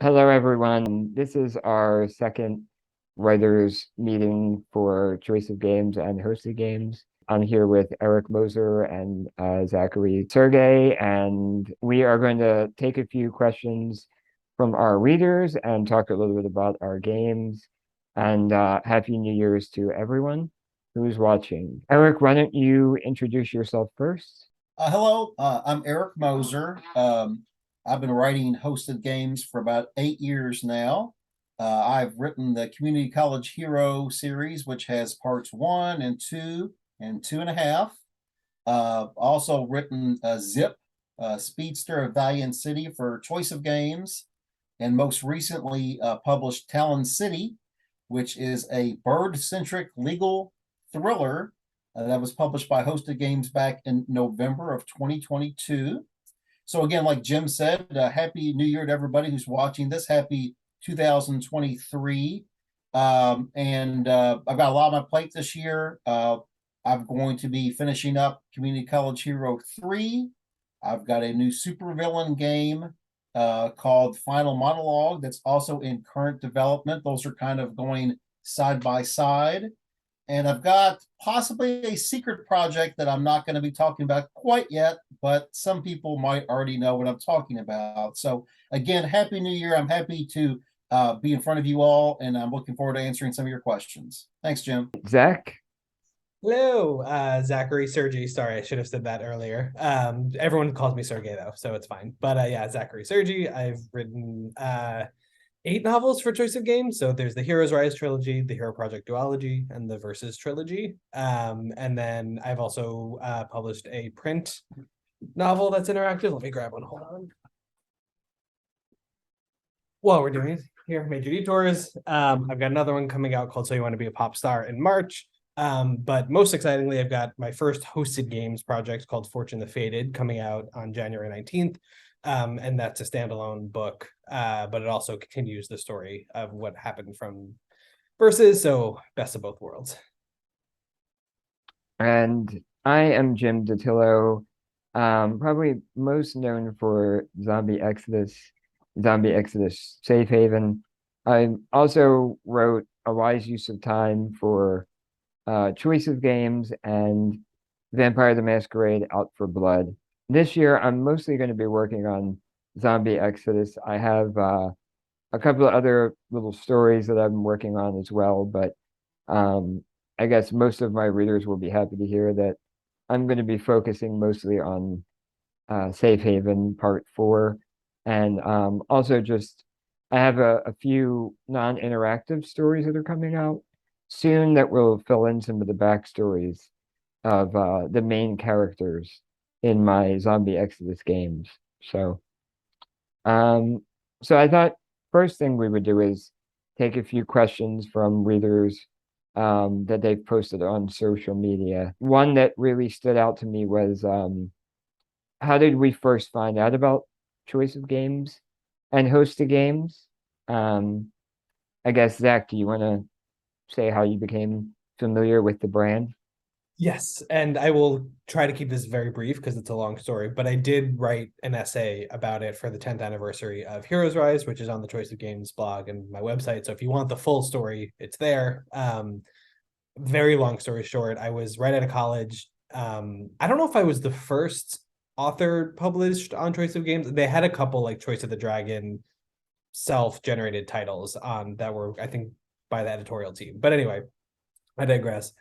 Hello, everyone. This is our second writers meeting for Choice of Games and Hosted Games. I'm here with Eric Moser and Zachary Sergi, and we are going to take a few questions from our readers and talk a little bit about our games. And Happy New Year's to everyone who's watching. Eric, why don't you introduce yourself first? Hello, I'm Eric Moser. I've been writing hosted games for about 8 years now. I've written the Community College Hero series, which has parts 1 and 2 and 2.5. Also written Zip, Speedster of Valiant City for Choice of Games, and most recently published Talon City, which is a bird-centric legal thriller that was published by Hosted Games back in November of 2022. So again, like Jim said, Happy New Year to everybody who's watching this. Happy 2023. I've got a lot on my plate this year. I'm going to be finishing up Community College Hero 3. I've got a new supervillain game called Final Monologue that's also in current development. Those are kind of going side by side. And I've got possibly a secret project that I'm not going to be talking about quite yet, but some people might already know what I'm talking about. So again, Happy New Year. I'm happy to be in front of you all, and I'm looking forward to answering some of your questions. Thanks, Jim. Zach? Hello, Zachary Sergi. Sorry, I should have said that earlier. Everyone calls me Sergey though, so it's fine. But yeah, Zachary Sergi. I've written 8 novels for Choice of Games. So there's the Heroes Rise trilogy, the Hero Project duology, and the Versus trilogy. And then I've also published a print novel that's interactive. Let me grab one. Hold on. While we're doing here, Major Detours. I've got another one coming out called So You Want to Be a Pop Star in March. But most excitingly, I've got my first hosted games project called Fortune the Fated coming out on January 19th. And that's a standalone book, but it also continues the story of what happened from Versus, so best of both worlds. And I am Jim Dattilo, probably most known for Zombie Exodus Safe Haven. I also wrote A Wise Use of Time for Choice of Games and Vampire the Masquerade Out for Blood. This year, I'm mostly going to be working on Zombie Exodus. I have a couple of other little stories that I've been working on as well, but I guess most of my readers will be happy to hear that I'm going to be focusing mostly on Safe Haven Part 4. And also just, I have a few non-interactive stories that are coming out soon that will fill in some of the backstories of the main characters in my Zombie Exodus games. So, so I thought first thing we would do is take a few questions from readers that they've posted on social media. One that really stood out to me was how did we first find out about Choice of Games and Hosted Games? I guess, Zach, do you want to say how you became familiar with the brand? Yes, and I will try to keep this very brief because it's a long story, but I did write an essay about it for the 10th anniversary of Heroes Rise, which is on the Choice of Games blog and my website. So if you want the full story, it's there. Very long story short, I was right out of college. I don't know if I was the first author published on Choice of Games. They had a couple like Choice of the Dragon self-generated titles on that were, I think, by the editorial team. But anyway, I digress.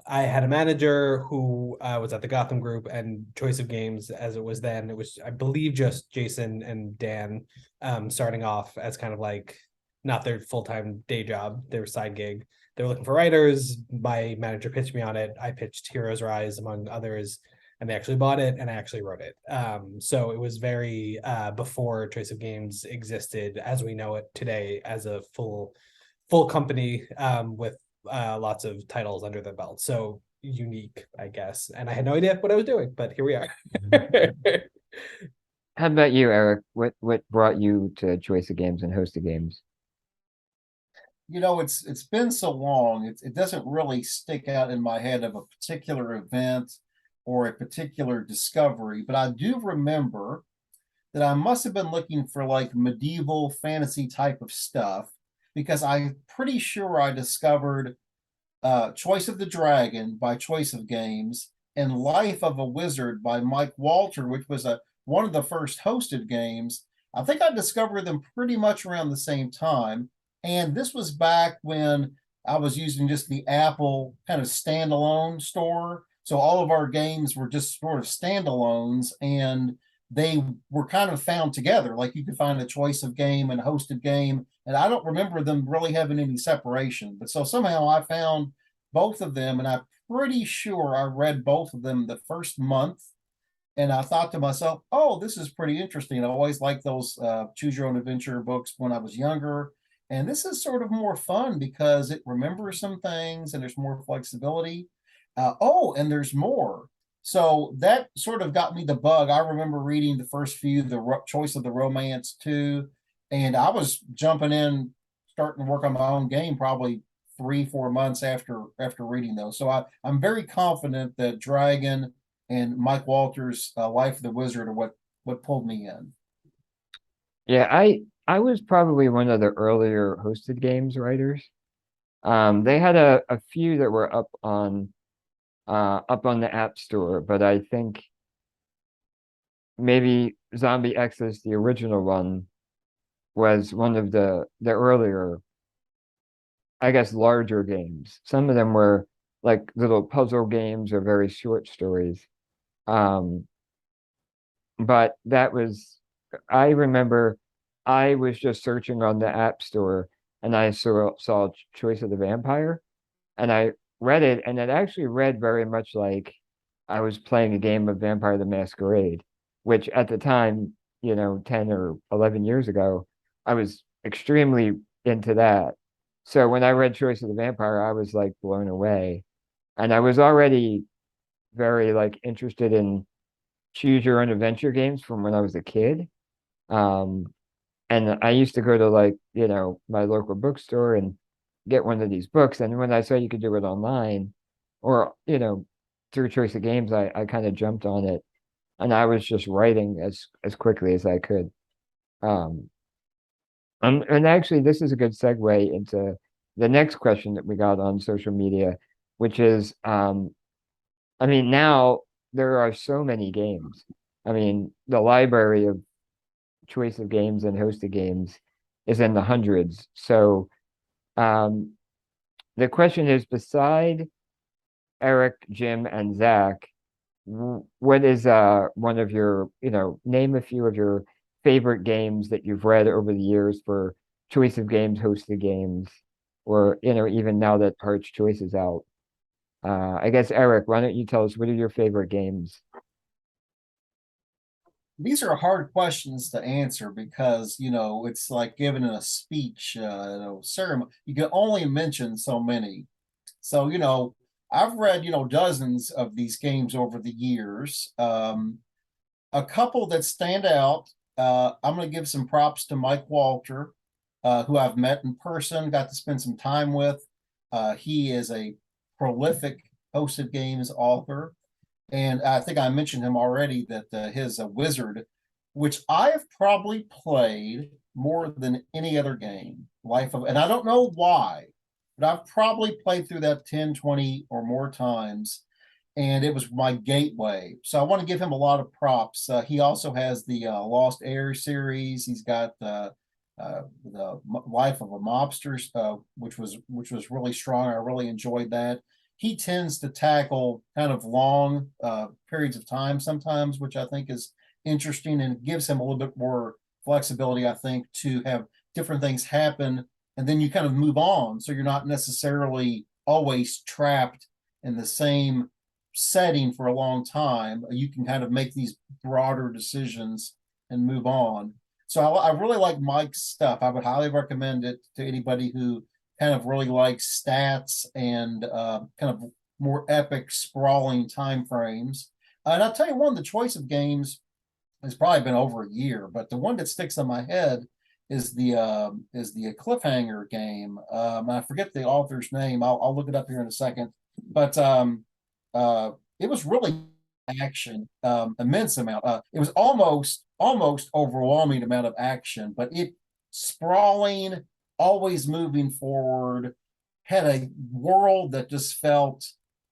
I had a manager who was at the Gotham Group, and Choice of Games, as it was then, it was, I believe, just Jason and Dan starting off as kind of like not their full-time day job, their side gig. They were looking for writers. My manager pitched me on it. I pitched Heroes Rise, among others, and they actually bought it, and I actually wrote it. So it was very before Choice of Games existed as we know it today as a full company with lots of titles under the belt. So unique, I guess. And I had no idea what I was doing, but here we are. How about you, Eric? What brought you to Choice of Games and Hosted Games? It's been so long, it doesn't really stick out in my head of a particular event or a particular discovery, but I do remember that I must have been looking for like medieval fantasy type of stuff, because I'm pretty sure I discovered Choice of the Dragon by Choice of Games and Life of a Wizard by Mike Walter, which was one of the first hosted games. I think I discovered them pretty much around the same time. And this was back when I was using just the Apple kind of standalone store. So all of our games were just sort of standalones, and they were kind of found together. Like you could find a choice of game and a hosted game. And I don't remember them really having any separation. But so somehow I found both of them, and I'm pretty sure I read both of them the first month. And I thought to myself, oh, this is pretty interesting. I always liked those choose your own adventure books when I was younger. And this is sort of more fun because it remembers some things and there's more flexibility. Oh, and there's more. So that sort of got me the bug. I remember reading the first few, Choice of the Romance too. And I was jumping in, starting to work on my own game probably 3-4 months after reading those. So I'm very confident that Dragon and Mike Walter's Life of the Wizard are what pulled me in. Yeah, I was probably one of the earlier hosted games writers. They had a few that were up on the App Store, but I think maybe Zombie Exodus, the original one, was one of the earlier, I guess, larger games. Some of them were like little puzzle games or very short stories. Um, but I remember I was just searching on the App Store and I saw Choice of the Vampire, and I read it, and it actually read very much like I was playing a game of Vampire the Masquerade, which at the time, 10 or 11 years ago, I was extremely into that. So when I read Choice of the Vampire, I was like blown away. And I was already very like interested in choose your own adventure games from when I was a kid. Um, and I used to go to like, my local bookstore and get one of these books. And when I saw you could do it online or, through Choice of Games, I kind of jumped on it, and I was just writing as quickly as I could. Um, and actually, this is a good segue into the next question that we got on social media, which is, I mean, now there are so many games. I mean, the library of choice of games and hosted games is in the hundreds. So, um, the question is, beside Eric, Jim, and Zach, what is one of your, name a few of your favorite games that you've read over the years for choice of games, hosted games, or even now that Heart's Choice is out. I guess Eric, why don't you tell us what are your favorite games? These are hard questions to answer because it's like giving a speech, ceremony. You can only mention so many. So I've read dozens of these games over the years. A couple that stand out. I'm going to give some props to Mike Walter, who I've met in person, got to spend some time with. He is a prolific hosted games author. And I think I mentioned him already that his Wizard, which I've probably played more than any other game, and I don't know why, but I've probably played through that 10, 20 or more times. And it was my gateway. So I want to give him a lot of props. He also has the Lost Air series. He's got the Life of a Mobster, which was really strong. I really enjoyed that. He tends to tackle kind of long periods of time sometimes, which I think is interesting and gives him a little bit more flexibility, I think, to have different things happen and then you kind of move on. So you're not necessarily always trapped in the same setting for a long time. You can kind of make these broader decisions and move on. So I really like Mike's stuff. I would highly recommend it to anybody who kind of really likes stats and kind of more epic, sprawling time frames. And I'll tell you one, the choice of games has probably been over a year, but the one that sticks in my head is the cliffhanger game. I forget the author's name. I'll look it up here in a second. But it was really action, immense amount. It was almost overwhelming amount of action, but it sprawling, always moving forward, had a world that just felt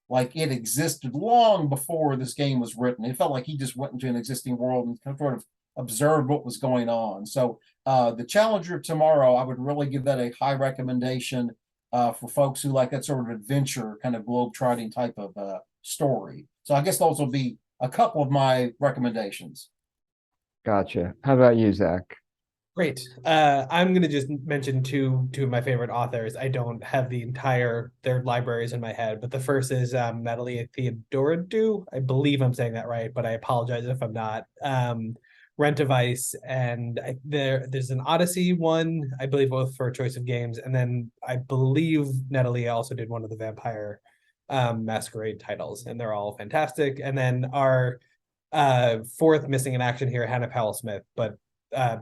like it existed long before this game was written. It felt like he just went into an existing world and sort of observed what was going on. So the Challenger of Tomorrow, I would really give that a high recommendation for folks who like that sort of adventure, kind of globe-trotting type of story. So I guess those will be a couple of my recommendations. Gotcha. How about you, Zach? Great. I'm gonna just mention two of my favorite authors. I don't have the entire their libraries in my head, but the first is Natalie Theodorodou. I believe I'm saying that right, but I apologize if I'm not. Rent of Ice, and there's an Odyssey one, I believe, both for Choice of Games, and then I believe Natalie also did one of the Vampire Masquerade titles, and they're all fantastic. And then our fourth missing in action here, Hannah Powell Smith, but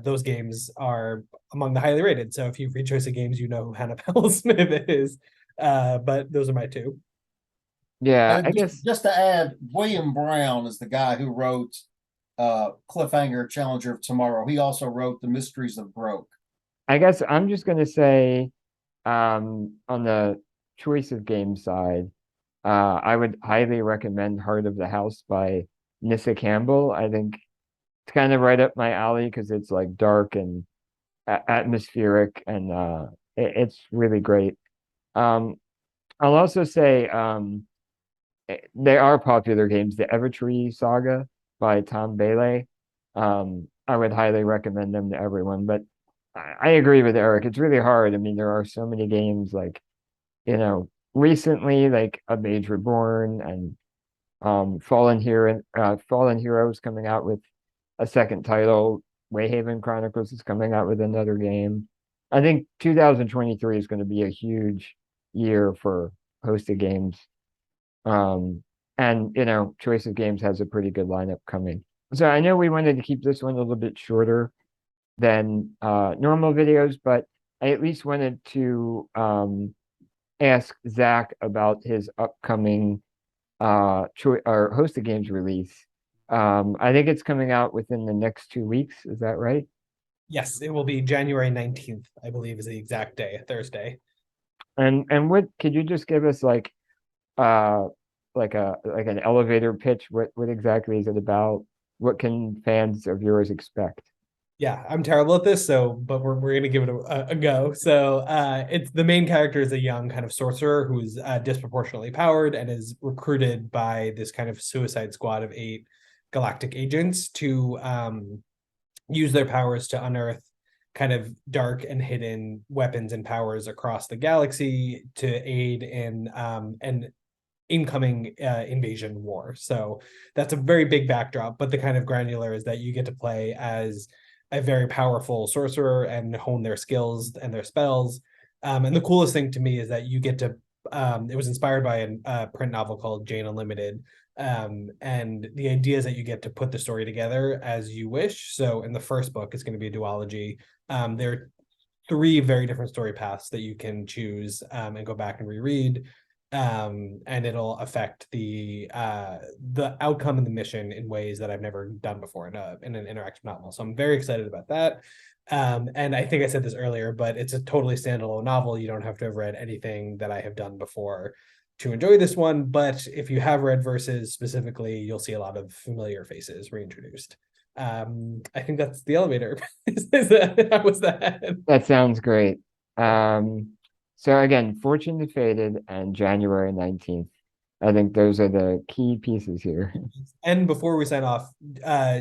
those games are among the highly rated. So if you read Choice of Games, you know who Hannah Powell Smith is. But those are my two. Yeah, I And guess just to add, William Brown is the guy who wrote Cliffhanger, Challenger of Tomorrow. He also wrote The Mysteries of Broke. I'm just gonna say, on the choice of game side, I would highly recommend Heart of the House by Nissa Campbell. I think it's kind of right up my alley because it's like dark and atmospheric, and it's really great. Um, I'll also say they are popular games. The Evertree Saga by Tom Bailey. I would highly recommend them to everyone. But I agree with Eric. It's really hard. I mean, there are so many games like, recently, like A Mage Reborn and Fallen Heroes coming out with a second title. Wayhaven Chronicles is coming out with another game. I think 2023 is going to be a huge year for hosted games. And Choice of Games has a pretty good lineup coming. So I know we wanted to keep this one a little bit shorter than normal videos, but I at least wanted to ask Zach about his upcoming or hosted games release. I think it's coming out within the next 2 weeks. Is that right? Yes, it will be January 19th, I believe, is the exact day, Thursday. And what could you just give us uh like an elevator pitch? What exactly is it about? What can fans of yours expect? Yeah, I'm terrible at this, but we're gonna give it a go. So it's the main character is a young kind of sorcerer who's disproportionately powered and is recruited by this kind of suicide squad of 8 galactic agents to use their powers to unearth kind of dark and hidden weapons and powers across the galaxy to aid in an incoming invasion war. So that's a very big backdrop, but the kind of granular is that you get to play as a very powerful sorcerer and hone their skills and their spells. And the coolest thing to me is that you get to it was inspired by a print novel called Jane Unlimited. And the idea is that you get to put the story together as you wish. So in the first book, it's going to be a duology. There are 3 very different story paths that you can choose and go back and reread. And it'll affect the outcome and the mission in ways that I've never done before in an interactive novel. So I'm very excited about that. And I think I said this earlier, but it's a totally standalone novel. You don't have to have read anything that I have done before to enjoy this one. But if you have read Verses specifically, you'll see a lot of familiar faces reintroduced. I think that's the elevator. How was that? That sounds great. So again, Fortune the Faded and January 19th. I think those are the key pieces here. And before we sign off,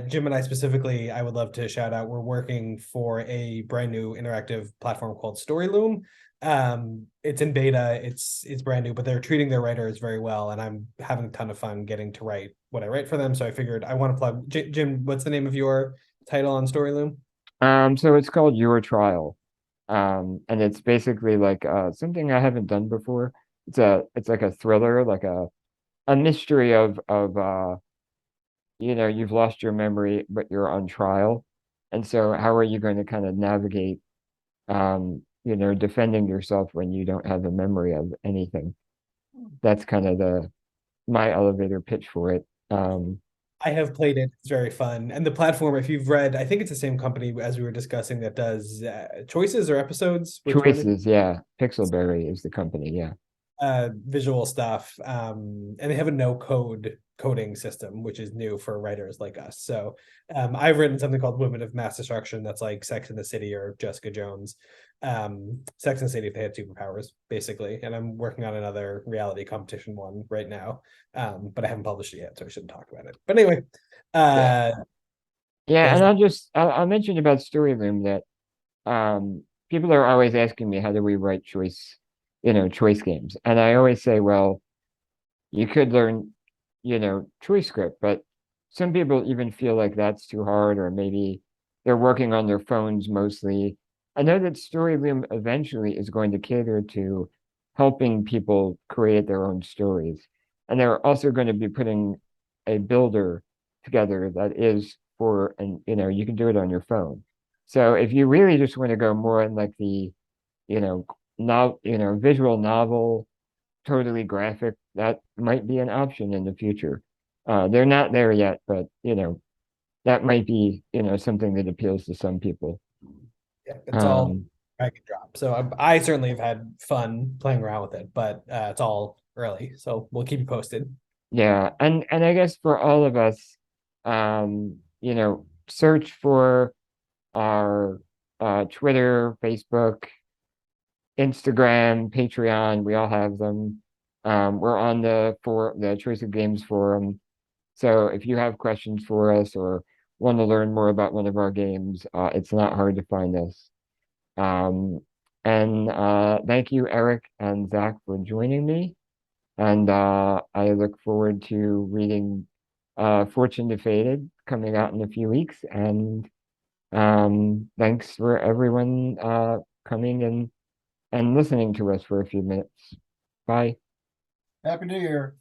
Jim and I specifically, I would love to shout out, we're working for a brand new interactive platform called StoryLoom. It's in beta, it's brand new, but they're treating their writers very well, and I'm having a ton of fun getting to write what I write for them. So I figured I want to plug. Jim, what's the name of your title on StoryLoom? So it's called Your Trial. And it's basically like something I haven't done before. It's like a thriller, like a mystery of you've lost your memory, but you're on trial. And so how are you going to kind of navigate defending yourself when you don't have a memory of anything? That's kind of my elevator pitch for it. I have played it. It's very fun. And the platform, if you've read, I think it's the same company as we were discussing that does choices or episodes. Which one? Choices, yeah. Pixelberry is the company, yeah. Visual stuff. And they have a no code coding system, which is new for writers like us. So I've written something called Women of Mass Destruction that's like Sex in the City or Jessica Jones. Sex and the City if they had superpowers, basically. And I'm working on another reality competition one right now. But I haven't published it yet, so I shouldn't talk about it. But anyway, Yeah, there's and I'll mention about StoryLoom that people are always asking me how do we write choice games. And I always say, well, you could learn, choice script, but some people even feel like that's too hard, or maybe they're working on their phones mostly. I know that StoryLoom eventually is going to cater to helping people create their own stories. And they're also going to be putting a builder together that is and you can do it on your phone. So if you really just want to go more in like the, you know, visual novel, totally graphic, that might be an option in the future. They're not there yet, but that might be, something that appeals to some people. Yeah, it's all drag and drop. So I certainly have had fun playing around with it, but it's all early. So we'll keep you posted. Yeah, and I guess for all of us, search for our Twitter, Facebook, Instagram, Patreon. We all have them. We're on the Choice of Games forum. So if you have questions for us or want to learn more about one of our games, it's not hard to find us. And thank you, Eric and Zach, for joining me. And I look forward to reading Fortune Defeated coming out in a few weeks. And thanks for everyone coming and listening to us for a few minutes. Bye. Happy New Year.